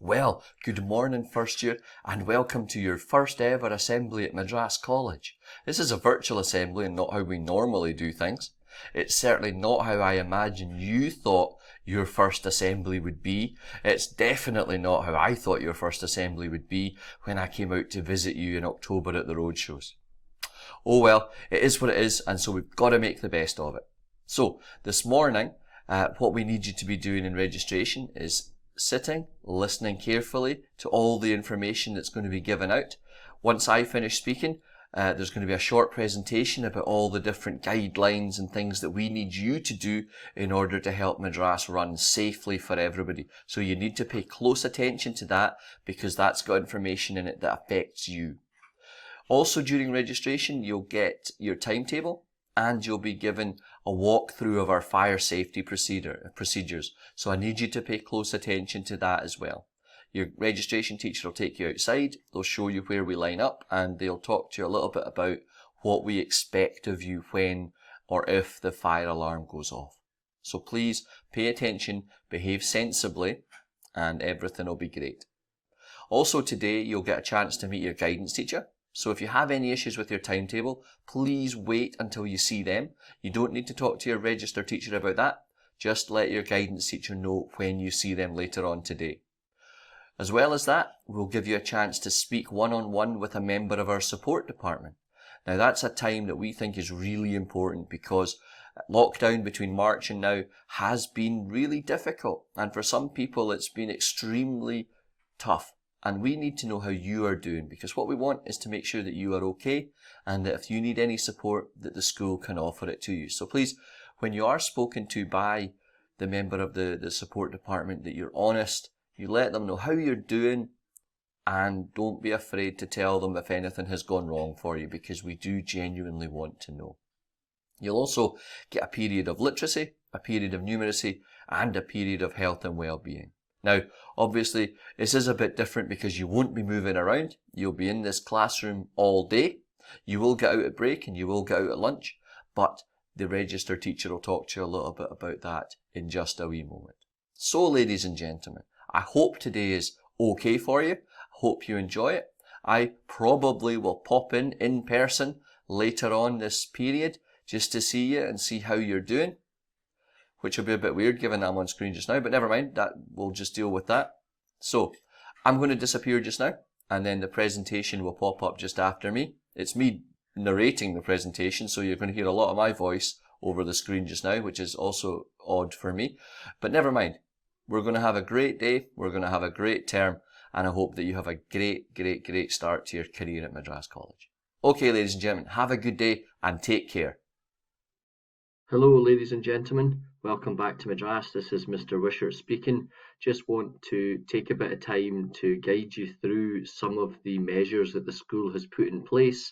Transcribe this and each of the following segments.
Well, good morning first year and welcome to your first ever assembly at Madras College. This is a virtual assembly and not how we normally do things. It's certainly not how I imagine you thought your first assembly would be. It's definitely not how I thought your first assembly would be when I came out to visit you in October at the roadshows. Oh well, it is what it is, and so we've got to make the best of it. So, this morning, what we need you to be doing in registration is sitting, listening carefully to all the information that's going to be given out. Once I finish speaking, there's going to be a short presentation about all the different guidelines and things that we need you to do in order to help Madras run safely for everybody. So you need to pay close attention to that because that's got information in it that affects you. Also during registration, you'll get your timetable and you'll be given a walkthrough of our fire safety procedures. So I need you to pay close attention to that as well. Your registration teacher will take you outside, they'll show you where we line up, and they'll talk to you a little bit about what we expect of you when or if the fire alarm goes off. So please pay attention, behave sensibly, and everything will be great. Also today, you'll get a chance to meet your guidance teacher. So if you have any issues with your timetable, please wait until you see them. You don't need to talk to your register teacher about that. Just let your guidance teacher know when you see them later on today. As well as that, we'll give you a chance to speak one-on-one with a member of our support department. Now that's a time that we think is really important because lockdown between March and now has been really difficult. And for some people, it's been extremely tough. And we need to know how you are doing because what we want is to make sure that you are okay and that if you need any support that the school can offer it to you. So please, when you are spoken to by the member of the support department, that you're honest, you let them know how you're doing and don't be afraid to tell them if anything has gone wrong for you because we do genuinely want to know. You'll also get a period of literacy, a period of numeracy and a period of health and well-being. Now, obviously, this is a bit different because you won't be moving around. You'll be in this classroom all day. You will get out at break and you will get out at lunch, but the register teacher will talk to you a little bit about that in just a wee moment. So, ladies and gentlemen, I hope today is okay for you. I hope you enjoy it. I probably will pop in person later on this period just to see you and see how you're doing, which will be a bit weird given I'm on screen just now, but never mind, that we'll just deal with that. So, I'm going to disappear just now, and then the presentation will pop up just after me. It's me narrating the presentation, so you're going to hear a lot of my voice over the screen just now, which is also odd for me. But never mind, we're going to have a great day, we're going to have a great term, and I hope that you have a great start to your career at Madras College. Okay, ladies and gentlemen, have a good day and take care. Hello, ladies and gentlemen. Welcome back to Madras. This is Mr. Wishart speaking. Just want to take a bit of time to guide you through some of the measures that the school has put in place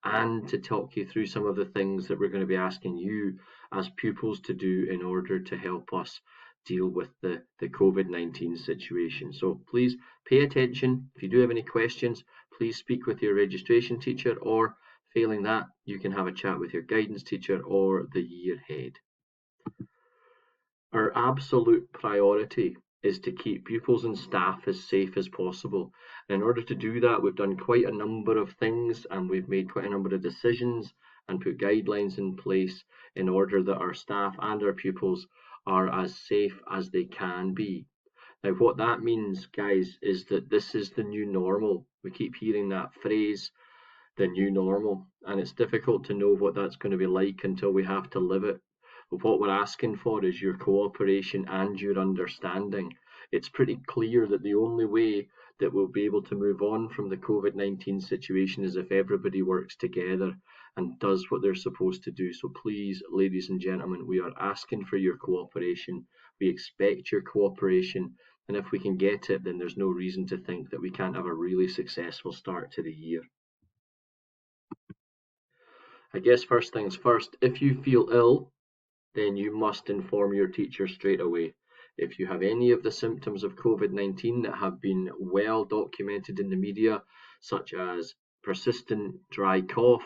and to talk you through some of the things that we're going to be asking you as pupils to do in order to help us deal with the COVID-19 situation. So please pay attention. If you do have any questions, please speak with your registration teacher, or failing that, you can have a chat with your guidance teacher or the year head. Our absolute priority is to keep pupils and staff as safe as possible. And in order to do that, we've done quite a number of things and we've made quite a number of decisions and put guidelines in place in order that our staff and our pupils are as safe as they can be. Now, what that means, guys, is that this is the new normal. We keep hearing that phrase, the new normal, and it's difficult to know what that's going to be like until we have to live it. But what we're asking for is your cooperation and your understanding. It's pretty clear that the only way that we'll be able to move on from the COVID-19 situation is if everybody works together and does what they're supposed to do. So please, ladies and gentlemen, we are asking for your cooperation. We expect your cooperation. And if we can get it, then there's no reason to think that we can't have a really successful start to the year. I guess first things first, if you feel ill, then you must inform your teacher straight away. If you have any of the symptoms of COVID-19 that have been well documented in the media, such as persistent dry cough,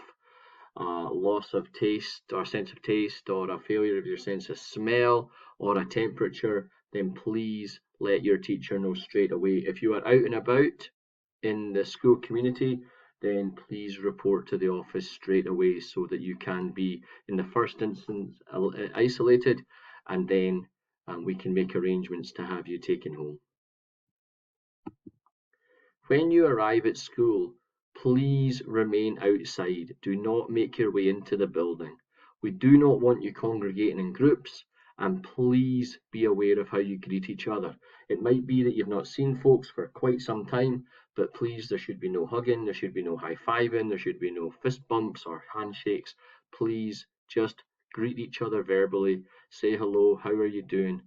loss of taste or sense of taste, or a failure of your sense of smell, or a temperature, then please let your teacher know straight away. If you are out and about in the school community, then please report to the office straight away so that you can be, in the first instance, isolated, and then we can make arrangements to have you taken home. When you arrive at school, please remain outside. Do not make your way into the building. We do not want you congregating in groups, and please be aware of how you greet each other. It might be that you've not seen folks for quite some time, but please, there should be no hugging, there should be no high-fiving, there should be no fist bumps or handshakes. Please just greet each other verbally, say hello, how are you doing?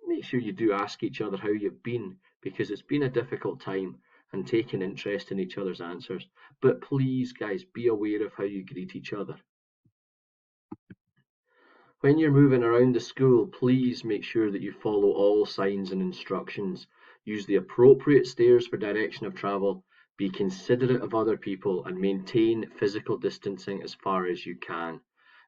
Make sure you do ask each other how you've been, because it's been a difficult time, and take an interest in each other's answers. But please, guys, be aware of how you greet each other. When you're moving around the school, please make sure that you follow all signs and instructions. Use the appropriate stairs for direction of travel, be considerate of other people, and maintain physical distancing as far as you can.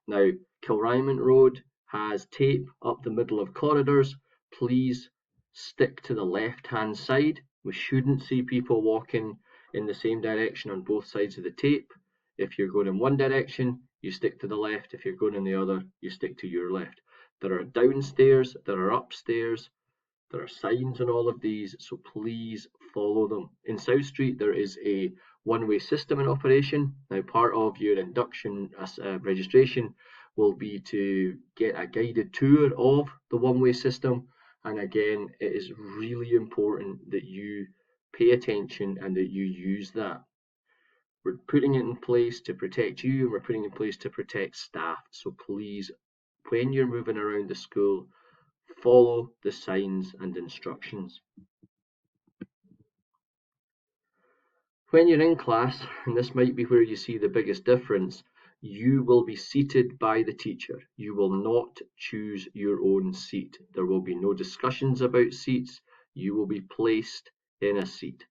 Now, Kilryman Road has tape up the middle of corridors. Please stick to the left-hand side. We shouldn't see people walking in the same direction on both sides of the tape. If you're going in one direction, you stick to the left. If you're going in the other, you stick to your left. There are downstairs, there are upstairs, there are signs on all of these, so please follow them. In South Street, there is a one-way system in operation. Now, part of your induction registration will be to get a guided tour of the one-way system. And again, it is really important that you pay attention and that you use that. We're putting it in place to protect you, and we're putting it in place to protect staff. So please, when you're moving around the school, follow the signs and instructions. When you're in class, and this might be where you see the biggest difference, you will be seated by the teacher. You will not choose your own seat. There will be no discussions about seats. You will be placed in a seat.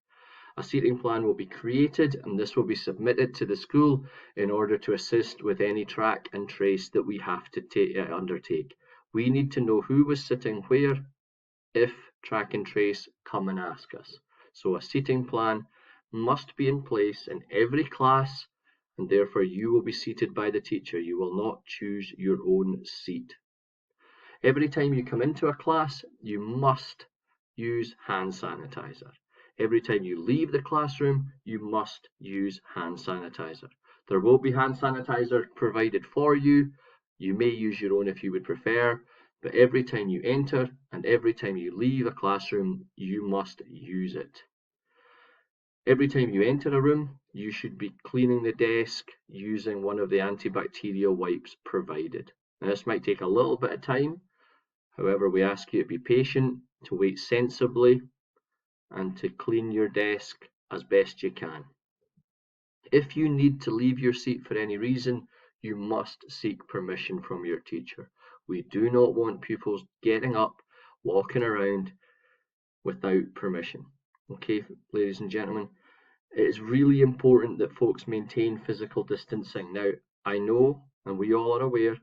A seating plan will be created, and this will be submitted to the school in order to assist with any track and trace that we have to undertake. We need to know who was sitting where if track and trace come and ask us. So a seating plan must be in place in every class, and therefore you will be seated by the teacher. You will not choose your own seat. Every time you come into a class, you must use hand sanitizer. Every time you leave the classroom, you must use hand sanitizer. There will be hand sanitizer provided for you. You may use your own if you would prefer, but every time you enter and every time you leave a classroom, you must use it. Every time you enter a room, you should be cleaning the desk using one of the antibacterial wipes provided. Now, this might take a little bit of time. However, we ask you to be patient, to wait sensibly, and to clean your desk as best you can. If you need to leave your seat for any reason, you must seek permission from your teacher. We do not want pupils getting up, walking around without permission. Okay, ladies and gentlemen, it is really important that folks maintain physical distancing. Now, I know, and we all are aware,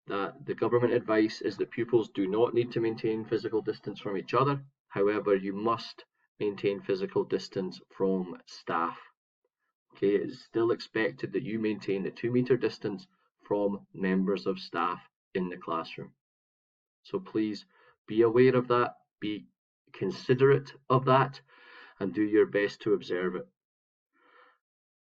that the government advice is that pupils do not need to maintain physical distance from each other. However, you must maintain physical distance from staff. Okay, it is still expected that you maintain the 2-meter distance from members of staff in the classroom. So please be aware of that, be considerate of that, and do your best to observe it.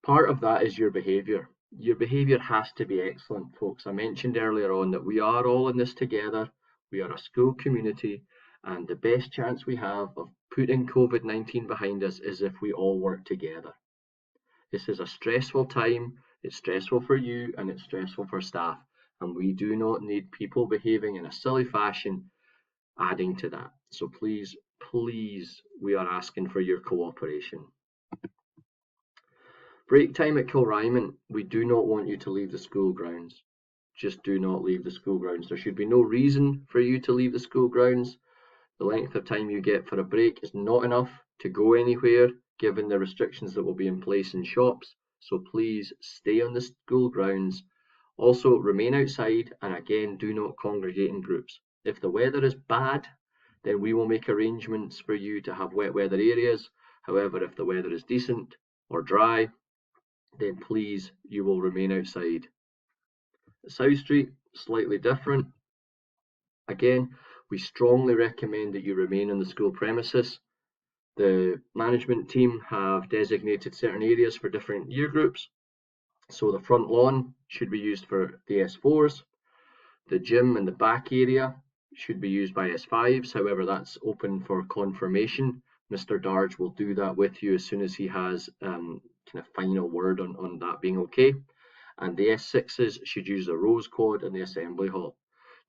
Part of that is your behaviour. Your behaviour has to be excellent, folks. I mentioned earlier on that we are all in this together. We are a school community, and the best chance we have of putting COVID-19 behind us is if we all work together. This is a stressful time. It's stressful for you and it's stressful for staff, and we do not need people behaving in a silly fashion adding to that. So please, we are asking for your cooperation. Break time at Kilryman, we do not want you to leave the school grounds. Just do not leave the school grounds. There should be no reason for you to leave the school grounds. The length of time you get for a break is not enough to go anywhere, given the restrictions that will be in place in shops. So please stay on the school grounds. Also, remain outside, and again, do not congregate in groups. If the weather is bad, then we will make arrangements for you to have wet weather areas. However, if the weather is decent or dry, then please, you will remain outside. South Street, slightly different. Again, we strongly recommend that you remain on the school premises. The management team have designated certain areas for different year groups. So the front lawn should be used for the S4s. The gym and the back area should be used by S5s. However, that's open for confirmation. Mr. Darge will do that with you as soon as he has kind of final word on that being okay. And the S6s should use the Rose Quad and the Assembly Hall.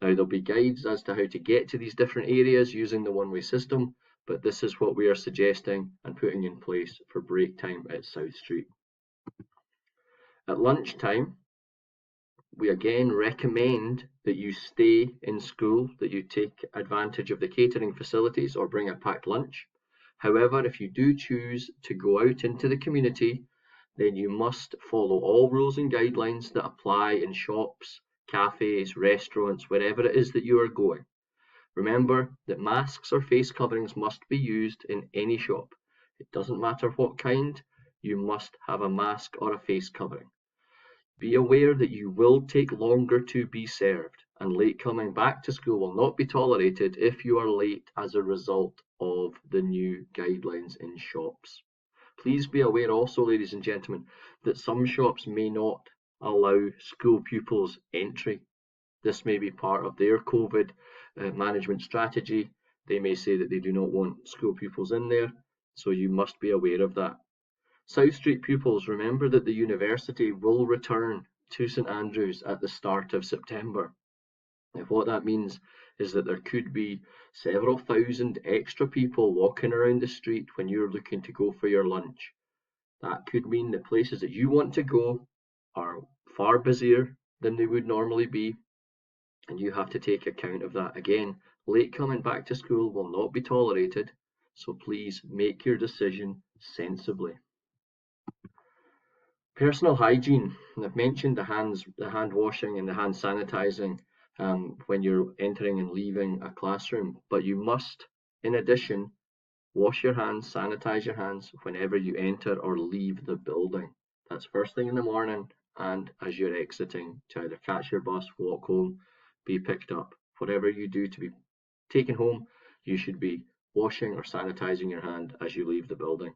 Now, there'll be guides as to how to get to these different areas using the one-way system, but this is what we are suggesting and putting in place for break time at South Street. At lunchtime, we again recommend that you stay in school, that you take advantage of the catering facilities or bring a packed lunch. However, if you do choose to go out into the community, then you must follow all rules and guidelines that apply in shops, cafes, restaurants, wherever it is that you are going. Remember that masks or face coverings must be used in any shop. It doesn't matter what kind, you must have a mask or a face covering. Be aware that you will take longer to be served, and late coming back to school will not be tolerated if you are late as a result of the new guidelines in shops. Please be aware also, ladies and gentlemen, that some shops may not allow school pupils entry. This may be part of their COVID management strategy. They may say that they do not want school pupils in there, so you must be aware of that. South Street pupils, remember that the university will return to St Andrews at the start of September. If what that means is that there could be several thousand extra people walking around the street when you're looking to go for your lunch. That could mean that places that you want to go are far busier than they would normally be, and you have to take account of that. Again, late coming back to school will not be tolerated, so please make your decision sensibly. Personal hygiene. I've mentioned the hand washing and the hand sanitizing when you're entering and leaving a classroom, but you must, in addition, wash your hands, sanitize your hands whenever you enter or leave the building. That's first thing in the morning and as you're exiting to either catch your bus, walk home, be picked up. Whatever you do to be taken home, you should be washing or sanitizing your hand as you leave the building.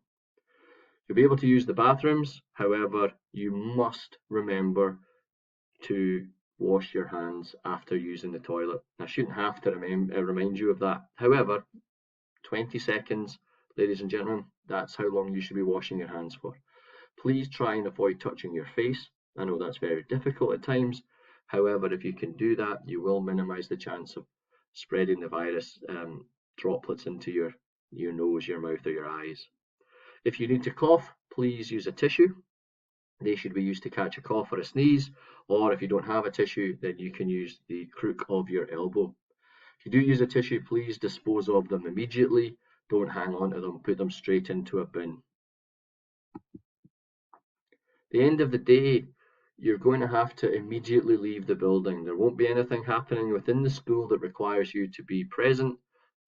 You'll be able to use the bathrooms, however, you must remember to wash your hands after using the toilet. I shouldn't have to remind you of that. However, 20 seconds, ladies and gentlemen, that's how long you should be washing your hands for. Please try and avoid touching your face. I know that's very difficult at times. However, if you can do that, you will minimize the chance of spreading the virus droplets into your nose, your mouth, or your eyes. If you need to cough, please use a tissue. They should be used to catch a cough or a sneeze, or if you don't have a tissue, then you can use the crook of your elbow. If you do use a tissue, please dispose of them immediately. Don't hang on to them, put them straight into a bin. At the end of the day, you're going to have to immediately leave the building. There won't be anything happening within the school that requires you to be present.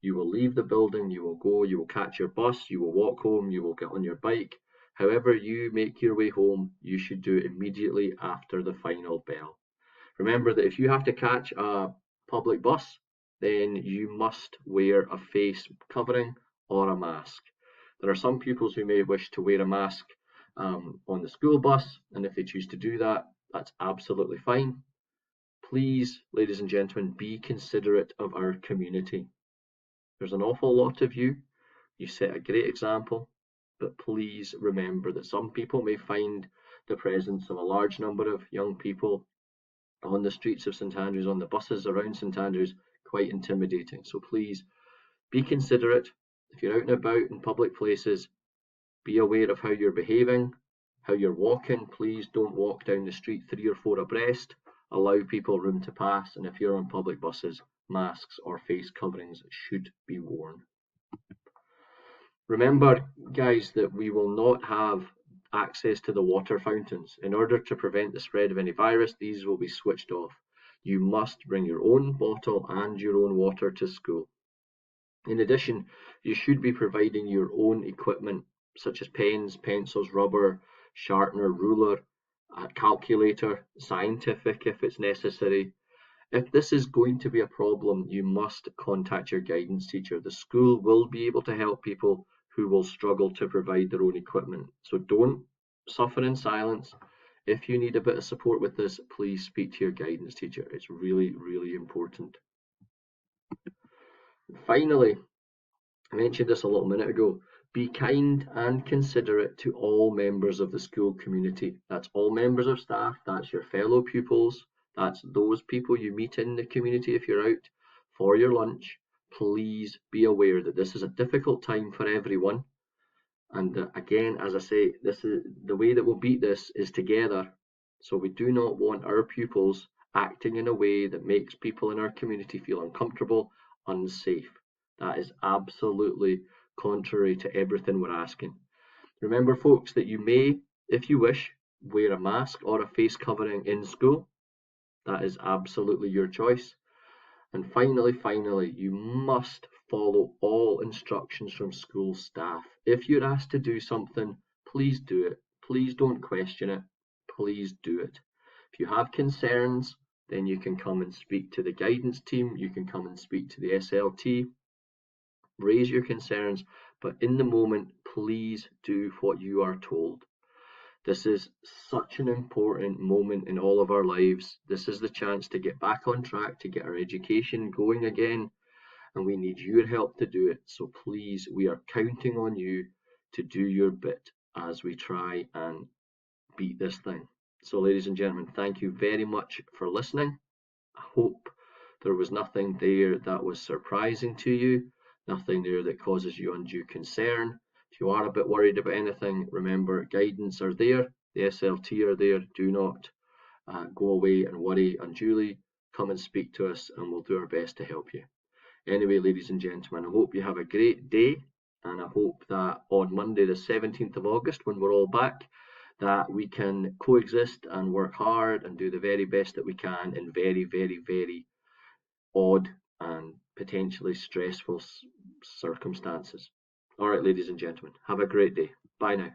You will leave the building, you will go, you will catch your bus, you will walk home, you will get on your bike. However you make your way home, you should do it immediately after the final bell. Remember that if you have to catch a public bus, then you must wear a face covering or a mask. There are some pupils who may wish to wear a mask on the school bus, and if they choose to do that, that's absolutely fine. Please, ladies and gentlemen, be considerate of our community. There's an awful lot of you. You set a great example, but please remember that some people may find the presence of a large number of young people on the streets of St Andrews, on the buses around St Andrews, quite intimidating. So please be considerate. If you're out and about in public places, be aware of how you're behaving, how you're walking. Please don't walk down the street 3 or 4 abreast. Allow people room to pass, and if you're on public buses, masks or face coverings should be worn. Remember, guys, that we will not have access to the water fountains. In order to prevent the spread of any virus, these will be switched off. You must bring your own bottle and your own water to school. In addition, you should be providing your own equipment such as pens, pencils, rubber, sharpener, ruler, a calculator, scientific if it's necessary. If this is going to be a problem, you must contact your guidance teacher. The school will be able to help people who will struggle to provide their own equipment. So don't suffer in silence. If you need a bit of support with this, please speak to your guidance teacher. It's really, really important. Finally, I mentioned this a little minute ago. Be kind and considerate to all members of the school community. That's all members of staff, that's your fellow pupils, that's those people you meet in the community if you're out for your lunch. Please be aware that this is a difficult time for everyone. And again, as I say, this is the way that we'll beat this is together. So we do not want our pupils acting in a way that makes people in our community feel uncomfortable, unsafe. That is absolutely contrary to everything we're asking. Remember, folks, that you may, if you wish, wear a mask or a face covering in school. That is absolutely your choice. And finally, you must follow all instructions from school staff. If you're asked to do something, please do it. Please don't question it. Please do it. If you have concerns, then you can come and speak to the guidance team. You can come and speak to the SLT. Raise your concerns, but in the moment, please do what you are told. This is such an important moment in all of our lives. This is the chance to get back on track, to get our education going again, and we need your help to do it. So please, we are counting on you to do your bit as we try and beat this thing. So, ladies and gentlemen, thank you very much for listening. I hope there was nothing there that was surprising to you, nothing there that causes you undue concern. If you are a bit worried about anything, remember guidance are there, the SLT are there. Do not go away and worry unduly. Come and speak to us and we'll do our best to help you. Anyway, ladies and gentlemen, I hope you have a great day, and I hope that on Monday the 17th of August, when we're all back, that we can coexist and work hard and do the very best that we can in very, very, very odd and potentially stressful circumstances. All right, ladies and gentlemen, have a great day. Bye now.